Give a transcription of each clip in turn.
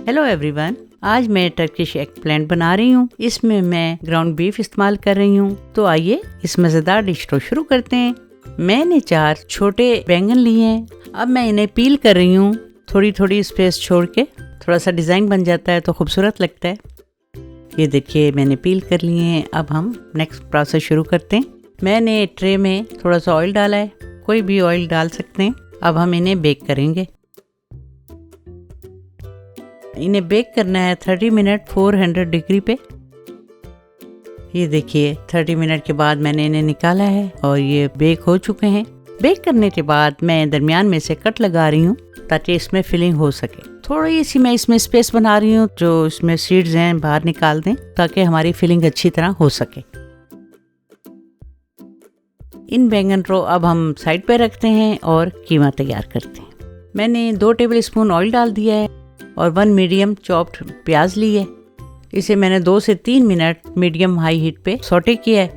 Hello everyone, आज मैं Turkish eggplant बना रही हूँ। इसमें मैं ग्राउंड बीफ इस्तेमाल कर रही हूँ। तो आइए इस मजेदार डिश को शुरू करते हैं। मैंने 4 छोटे बैंगन लिए हैं। अब मैं इन्हें पील कर रही हूँ। थोड़ी थोड़ी स्पेस छोड़ के, थोड़ा सा डिजाइन बन जाता है तो खूबसूरत लगता है। ये देखिए मैंने पील कर लिए हैं। अब हम नेक्स्ट प्रोसेस शुरू करते हैं। मैंने ट्रे में थोड़ा सा ऑयल डाला है, कोई भी ऑयल डाल सकते हैं। अब हम इन्हें बेक करेंगे। इन्हें बेक करना है 30 मिनट 400 डिग्री पे। ये देखिए 30 मिनट के बाद मैंने इन्हें निकाला है और ये बेक हो चुके हैं। बेक करने के बाद मैं दरमियान में से कट लगा रही हूँ ताकि इसमें फिलिंग हो सके। थोड़ी सी मैं इसमें स्पेस बना रही हूँ, जो इसमें सीड्स हैं बाहर निकाल दें ताकि हमारी फिलिंग अच्छी तरह हो सके। इन बैंगन को अब हम साइड पे रखते हैं और कीमा तैयार करते हैं। मैंने 2 टेबल स्पून ऑयल डाल दिया है और 1 मीडियम चॉप्ड प्याज ली है। इसे मैंने 2 से 3 मिनट मीडियम हाई हीट पे सौटे किया है।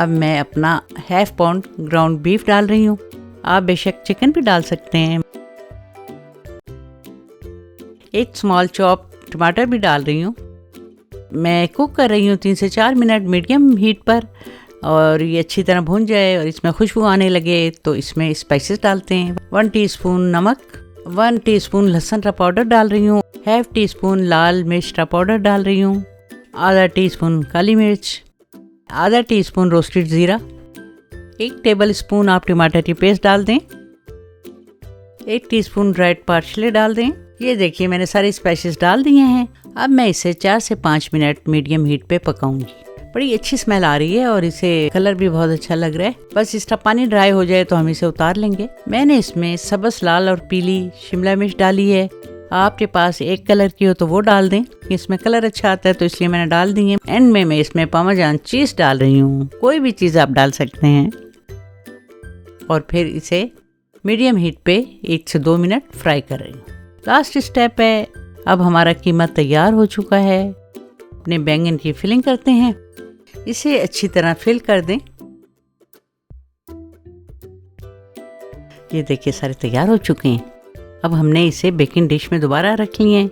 अब मैं अपना ½ पाउंड ग्राउंड बीफ डाल रही हूँ। आप बेशक चिकन भी डाल सकते हैं। 1 स्मॉल चॉप टमाटर भी डाल रही हूँ। मैं कुक कर रही हूँ 3 से 4 मिनट मीडियम हीट पर। और ये अच्छी तरह भून जाए और इसमें खुशबू आने लगे तो इसमें स्पाइसेस डालते हैं। 1 टीस्पून नमक, 1 टीस्पून लहसुन का पाउडर डाल रही हूँ, ½ टीस्पून लाल मिर्च का पाउडर डाल रही हूँ, आधा टीस्पून काली मिर्च, आधा टीस्पून रोस्टेड जीरा, 1 टेबल स्पून आप टमाटर की पेस्ट डाल दें, 1 टीस्पून ड्राइड पार्सले डाल दें। ये देखिए मैंने सारे स्पाइसेस डाल दिए हैं। अब मैं इसे 4 से 5 मिनट मीडियम हीट पे पकाऊंगी। बड़ी अच्छी स्मेल आ रही है और इसे कलर भी बहुत अच्छा लग रहा है। बस इसका पानी ड्राई हो जाए तो हम इसे उतार लेंगे। मैंने इसमें सब्ज, लाल और पीली शिमला मिर्च डाली है। आपके पास एक कलर की हो तो वो डाल दें, इसमें कलर अच्छा आता है तो इसलिए मैंने डाल दी है। एंड में मैं इसमें पार्मेजान चीज डाल रही हूँ। कोई भी चीज आप डाल सकते हैं और फिर इसे मीडियम हीट पे 1 से 2 मिनट फ्राई कर रही हूँ। लास्ट स्टेप है। अब हमारा कीमा तैयार हो चुका है। अपने बैंगन की फिलिंग करते हैं। इसे अच्छी तरह फिल कर दें। ये देखिए सारे तैयार हो चुके हैं। अब हमने इसे बेकिंग डिश में दोबारा रख लिए हैं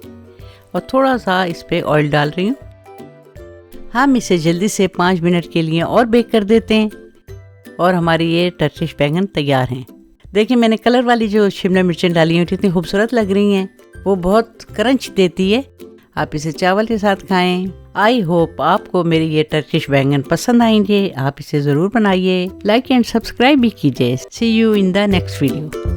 और थोड़ा सा इस पे ऑयल डाल रही हूँ। हम इसे जल्दी से 5 मिनट के लिए और बेक कर देते हैं और हमारी ये टर्किश बैंगन तैयार हैं। देखिए मैंने कलर वाली जो शिमला मिर्चें डाली हैं कितनी खूबसूरत लग रही हैं। वो बहुत क्रंच देती है। आप इसे चावल के साथ खाएं। आई होप आपको मेरी ये टर्किश बैंगन पसंद आएंगे। आप इसे ज़रूर बनाइए। लाइक एंड सब्सक्राइब भी कीजिए। See you in the next video.